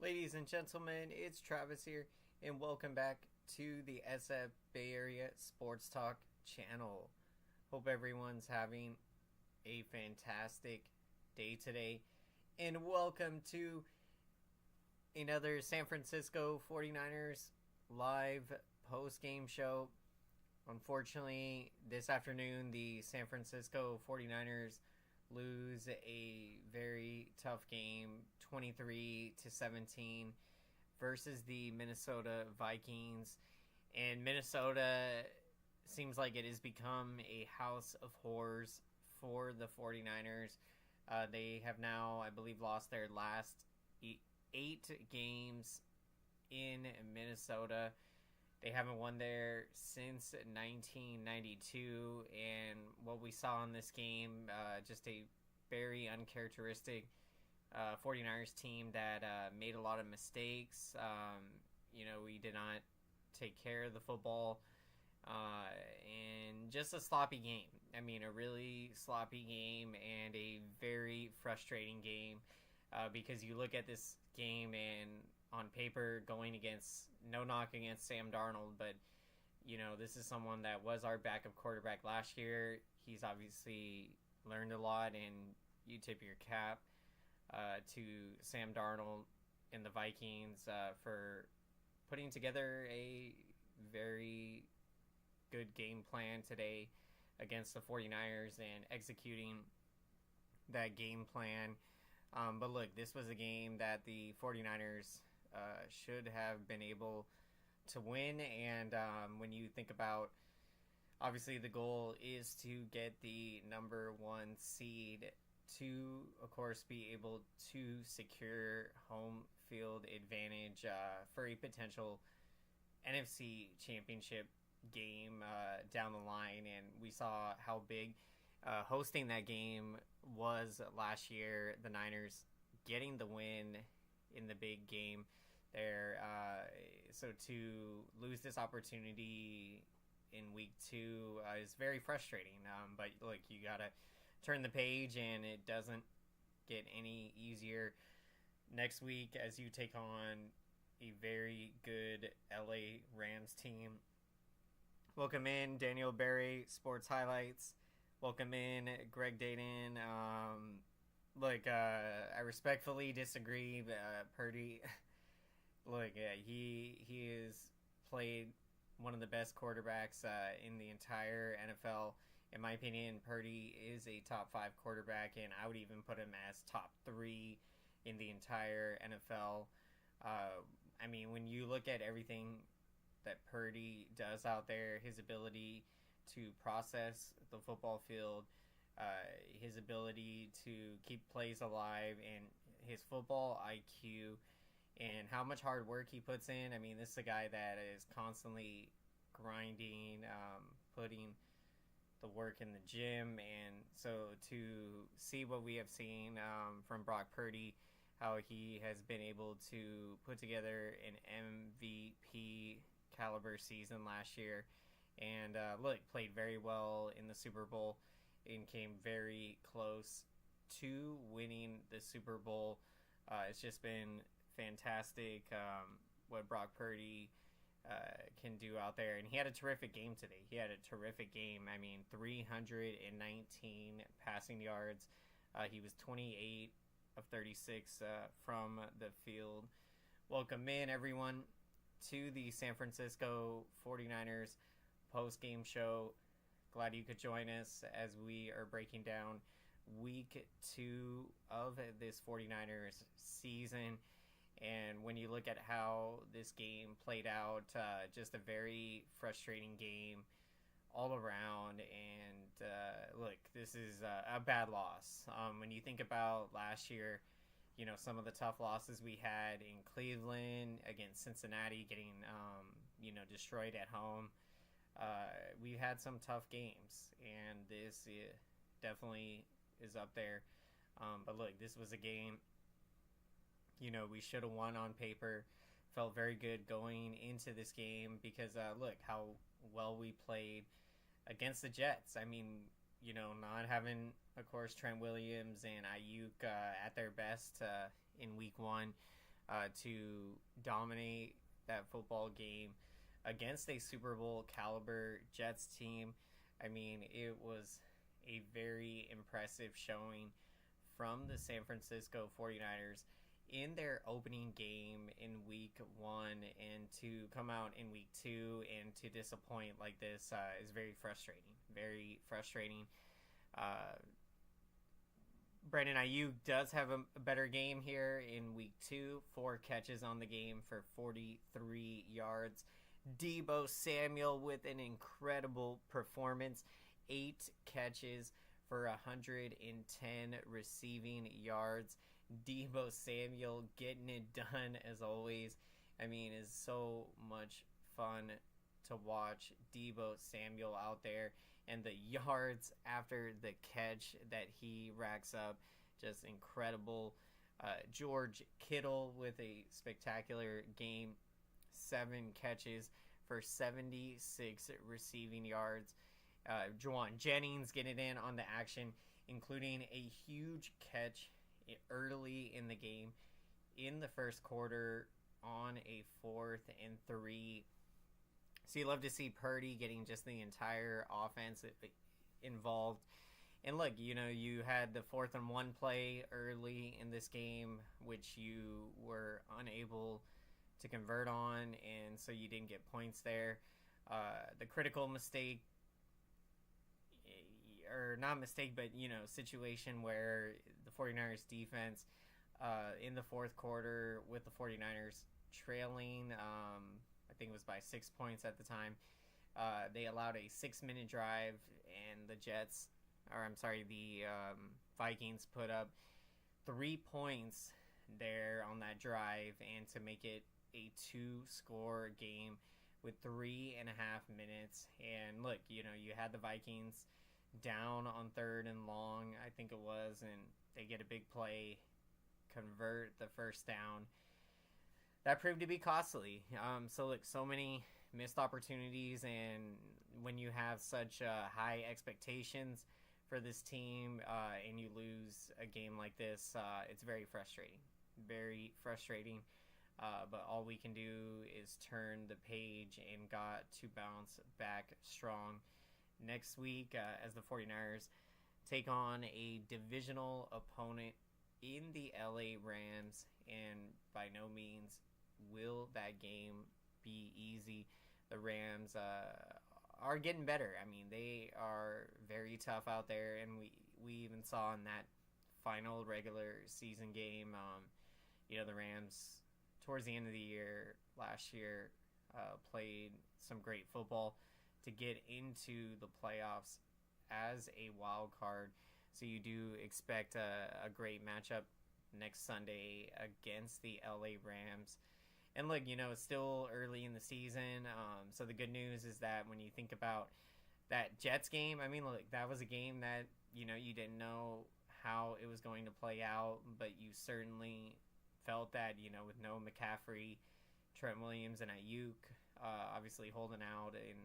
Ladies and gentlemen, it's Travis here, and welcome back to the SF Bay Area SportsTalk channel. Hope everyone's having a fantastic day today, and welcome to another San Francisco 49ers live post-game show. Unfortunately, this afternoon, the San Francisco 49ers lose a very tough game, 23-17, versus the Minnesota Vikings. And Minnesota seems like it has become a house of horrors for the 49ers. They have now, I believe, lost their last 8 games in Minnesota. They haven't won there since 1992, and what we saw in this game, just a very uncharacteristic 49ers team that made a lot of mistakes. We did not take care of the football, and just a sloppy game. I mean, a really sloppy game and a very frustrating game because you look at this game and on paper going against, no knock against Sam Darnold, but this is someone that was our backup quarterback last year. He's obviously learned a lot, and you tip your cap to Sam Darnold and the Vikings for putting together a very good game plan today against the 49ers and executing that game plan. But look, this was a game that the 49ers should have been able to win. And when you think about, obviously the goal is to get the number 1 seed to, of course, be able to secure home field advantage for a potential NFC championship game down the line. And we saw how big hosting that game was last year, the Niners getting the win in the big game there. So to lose this opportunity in week 2 is very frustrating. But look, you gotta turn the page, and it doesn't get any easier next week as you take on a very good LA Rams team. Welcome in Daniel Barry, Sports Highlights. Welcome in Greg Dayton. I respectfully disagree. Purdy, he has played one of the best quarterbacks in the entire NFL. In my opinion, Purdy is a top 5 quarterback, and I would even put him as top 3 in the entire NFL. When you look at everything that Purdy does out there, his ability to process the football field, his ability to keep plays alive, and his football IQ, and how much hard work he puts in. I mean, this is a guy that is constantly grinding, putting the work in the gym. And so to see what we have seen from Brock Purdy, how he has been able to put together an MVP caliber season last year, and played very well in the Super Bowl and came very close to winning the Super Bowl. It's just been fantastic what Brock Purdy can do out there, and he had a terrific game today. He had a terrific game. 319 passing yards. He was 28 of 36 from the field. Welcome in, everyone, to the San Francisco 49ers post-game show. Glad you could join us as we are breaking down week 2 of this 49ers season. And when you look at how this game played out, just a very frustrating game all around. And this is a bad loss. When you think about last year, some of the tough losses we had in Cleveland, against Cincinnati, getting destroyed at home. We've had some tough games, and this definitely is up there. But look, this was a game we should have won on paper. Felt very good going into this game because look how well we played against the Jets. Not having, of course, Trent Williams and Ayuk at their best in week 1. to dominate that football game against a Super Bowl caliber Jets team. I mean, it was a very impressive showing from the San Francisco 49ers in their opening game in week 1, and to come out in week 2 and to disappoint like this is very frustrating. Very frustrating. Brandon Ayuk does have a better game here in week 2. 4 catches on the game for 43 yards. Deebo Samuel with an incredible performance. 8 catches for 110 receiving yards. Deebo Samuel getting it done as always. I mean, it's so much fun to watch Deebo Samuel out there, and the yards after the catch that he racks up, just incredible. George Kittle with a spectacular game. 7 catches for 76 receiving yards. Juwan Jennings getting in on the action, including a huge catch early in the game in the first quarter on a 4th and 3. So you love to see Purdy getting just the entire offense involved. And look, you had the 4th and 1 play early in this game, which you were unable to convert on, and so you didn't get points there. The critical mistake, or not mistake, but situation where the 49ers defense in the 4th quarter, with the 49ers trailing, I think it was by 6 points at the time, they allowed a 6-minute drive, and the Vikings put up 3 points there on that drive, and to make it a 2-score game with 3.5 minutes. And look, you had the Vikings down on 3rd and long, I think it was, and they get a big play, convert the first down. That proved to be costly. So look, so many missed opportunities, and when you have such high expectations for this team, and you lose a game like this, it's very frustrating. Very frustrating. But all we can do is turn the page and got to bounce back strong next week as the 49ers take on a divisional opponent in the LA Rams, and by no means will that game be easy. The Rams are getting better. I mean, they are very tough out there, and we even saw in that final regular season game, the Rams towards the end of the year last year played some great football to get into the playoffs as a wild card. So you do expect a great matchup next Sunday against the LA Rams. And look, it's still early in the season. So the good news is that when you think about that Jets game, I mean, look, that was a game that, you didn't know how it was going to play out, but you certainly felt that, with no McCaffrey, Trent Williams, and Ayuk obviously holding out and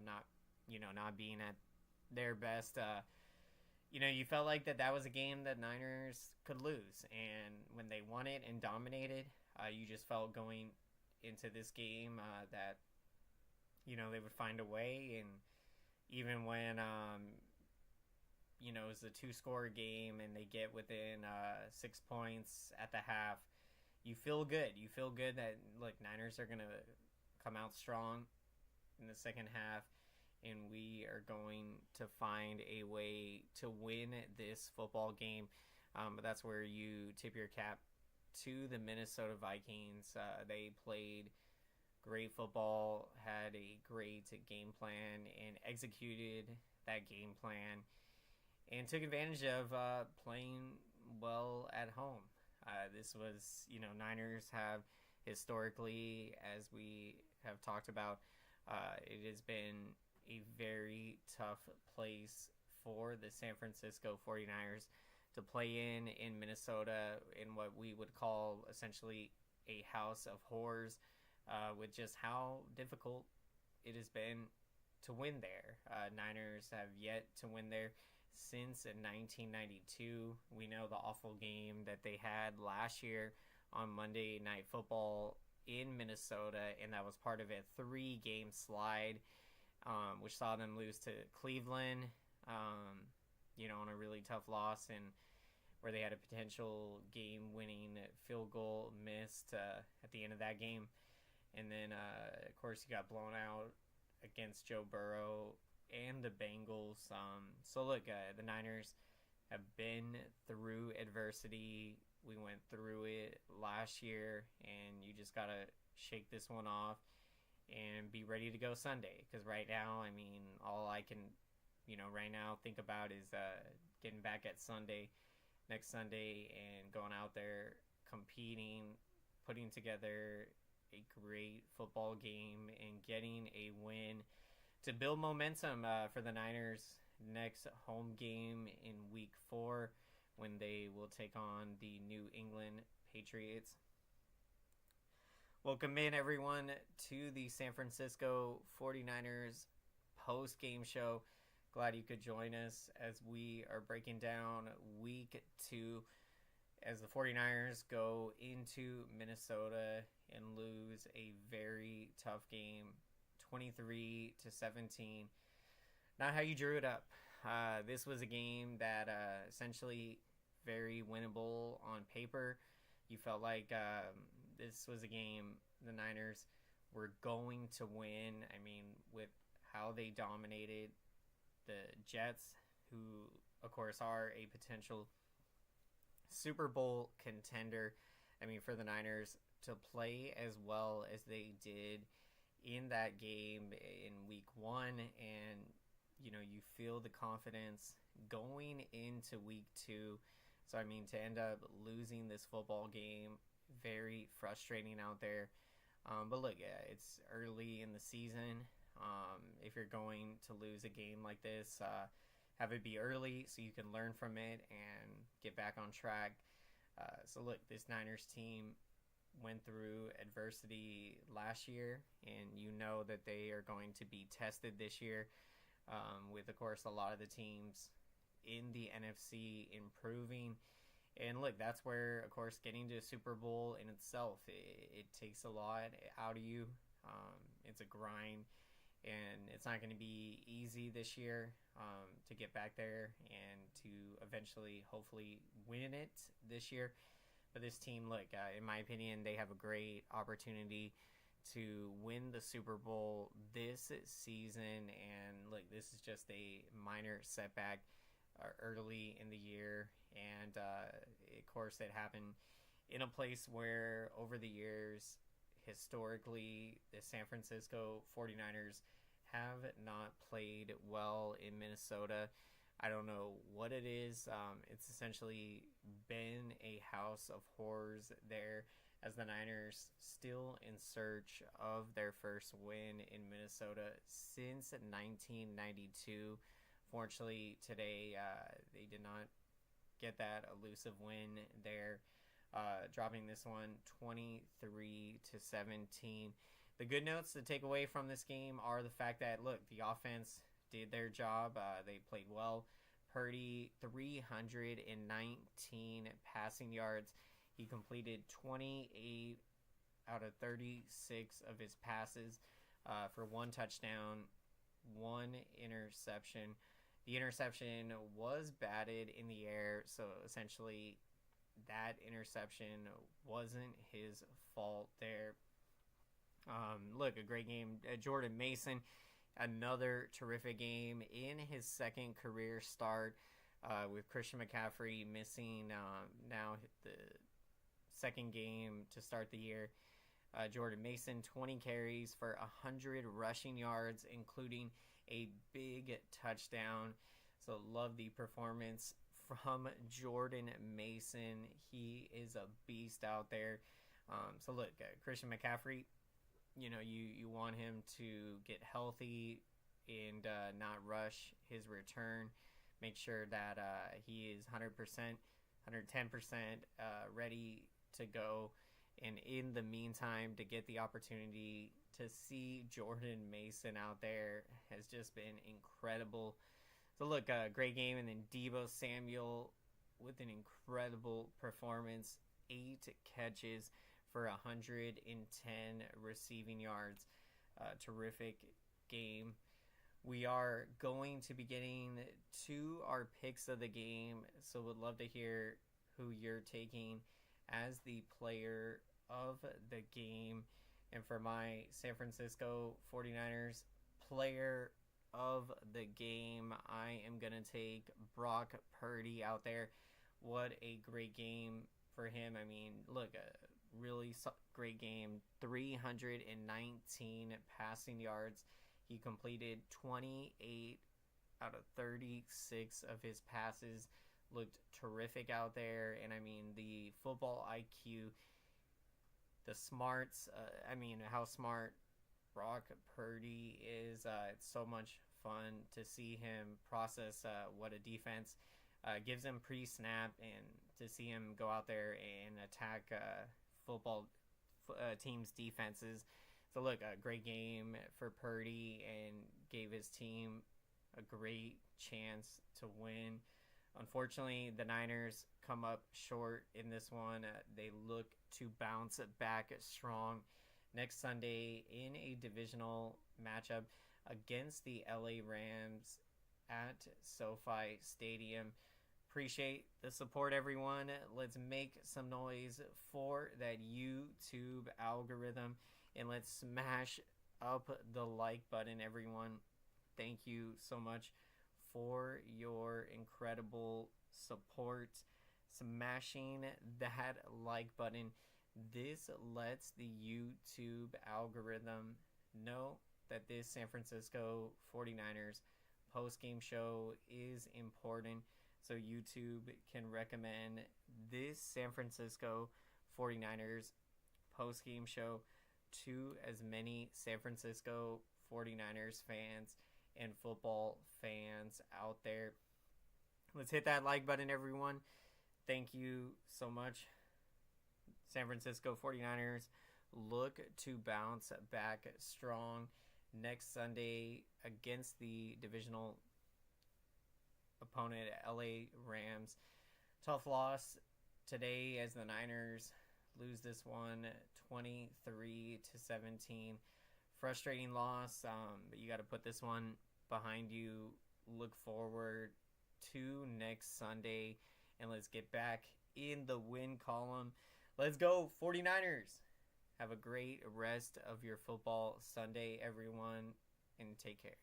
not being at their best, you felt like that was a game that Niners could lose. And when they won it and dominated, you just felt going into this game that, they would find a way. And even when, it was a 2-score game and they get within 6 points at the half, you feel good. You feel good that, look, Niners are going to come out strong in the second half, and we are going to find a way to win this football game. But that's where you tip your cap to the Minnesota Vikings. They played great football, had a great game plan, and executed that game plan, and took advantage of playing well at home. This was, Niners have historically, as we have talked about, it has been a very tough place for the San Francisco 49ers to play in Minnesota, in what we would call essentially a house of horrors, with just how difficult it has been to win there. Niners have yet to win there since 1992. We know the awful game that they had last year on Monday Night Football in Minnesota, and that was part of a 3-game slide, which saw them lose to Cleveland, on a really tough loss, and where they had a potential game-winning field goal missed at the end of that game. And then, of course, you got blown out against Joe Burrow and the Bengals. So, look, the Niners have been through adversity. We went through it last year, and you just got to shake this one off and be ready to go Sunday. Because right now, all I can, right now think about is getting back at next Sunday, and going out there, competing, putting together a great football game, and getting a win to build momentum for the Niners' next home game in Week 4 when they will take on the New England Patriots. Welcome in, everyone, to the San Francisco 49ers post-game show. Glad you could join us as we are breaking down Week 2 as the 49ers go into Minnesota and lose a very tough game, 23-17. Not how you drew it up. This was a game that essentially very winnable on paper. You felt like this was a game the Niners were going to win. With how they dominated the Jets, who, of course, are a potential Super Bowl contender. For the Niners to play as well as they did in that game in Week 1, and you feel the confidence going into Week 2. So to end up losing this football game, very frustrating out there. But look, it's early in the season. If you're going to lose a game like this, have it be early so you can learn from it and get back on track. So look, this Niners team went through adversity last year, and that they are going to be tested this year with, of course, a lot of the teams in the NFC improving. And look, that's where, of course, getting to a Super Bowl in itself, it takes a lot out of you. It's a grind, and it's not going to be easy this year to get back there and to eventually, hopefully, win it this year. But this team, look, in my opinion, they have a great opportunity to win the Super Bowl this season. And look, this is just a minor setback early in the year. And, of course, it happened in a place where over the years, historically, the San Francisco 49ers have not played well in Minnesota. I don't know what it is. It's essentially been a house of horrors there, as the Niners still in search of their first win in Minnesota since 1992. Fortunately, today they did not get that elusive win there, dropping this one 23-17. The good notes to take away from this game are the fact that, look, the offense did their job. They played well. Purdy, 319 passing yards. He completed 28 out of 36 of his passes for 1 touchdown, 1 interception. The interception was batted in the air, so essentially that interception wasn't his fault there. Look, a great game. Jordan Mason, another terrific game in his second career start with Christian McCaffrey missing now the second game to start the year. Jordan Mason, 20 carries for 100 rushing yards, including a big touchdown. So love the performance from Jordan Mason. He is a beast out there. So look, Christian McCaffrey, you want him to get healthy and not rush his return. Make sure that he is 100%, 110% ready to go. And in the meantime, to get the opportunity to see Jordan Mason out there has just been incredible. So look, great game. And then Deebo Samuel with an incredible performance 8 catches for 110 receiving yards. Terrific game. We are going to be getting to our picks of the game, so would love to hear who you're taking as the player of the game. And for my San Francisco 49ers player of the game, I am going to take Brock Purdy out there. What a great game for him. I mean, look, a really great game. 319 passing yards. He completed 28 out of 36 of his passes. Looked terrific out there. And I mean, the football IQ, the smarts, how smart Brock Purdy is. It's so much fun to see him process what a defense gives him pre-snap, and to see him go out there and attack football teams' defenses. So look, a great game for Purdy and gave his team a great chance to win. Unfortunately, the Niners come up short in this one. They look to bounce back strong next Sunday in a divisional matchup against the LA Rams at SoFi Stadium. Appreciate the support, everyone. Let's make some noise for that YouTube algorithm, and let's smash up the like button, everyone. Thank you so much for your incredible support. Smashing that like button. This lets the YouTube algorithm know that this San Francisco 49ers post-game show is important, so YouTube can recommend this San Francisco 49ers post-game show to as many San Francisco 49ers fans and football fans out there. Let's hit that like button, everyone. Thank you so much. San Francisco 49ers look to bounce back strong next Sunday against the divisional opponent, LA Rams. Tough loss today as the Niners lose this one 23-17. Frustrating loss, but you got to put this one behind you. Look forward to next Sunday, and let's get back in the win column. Let's go 49ers. Have a great rest of your football Sunday, everyone, and take care.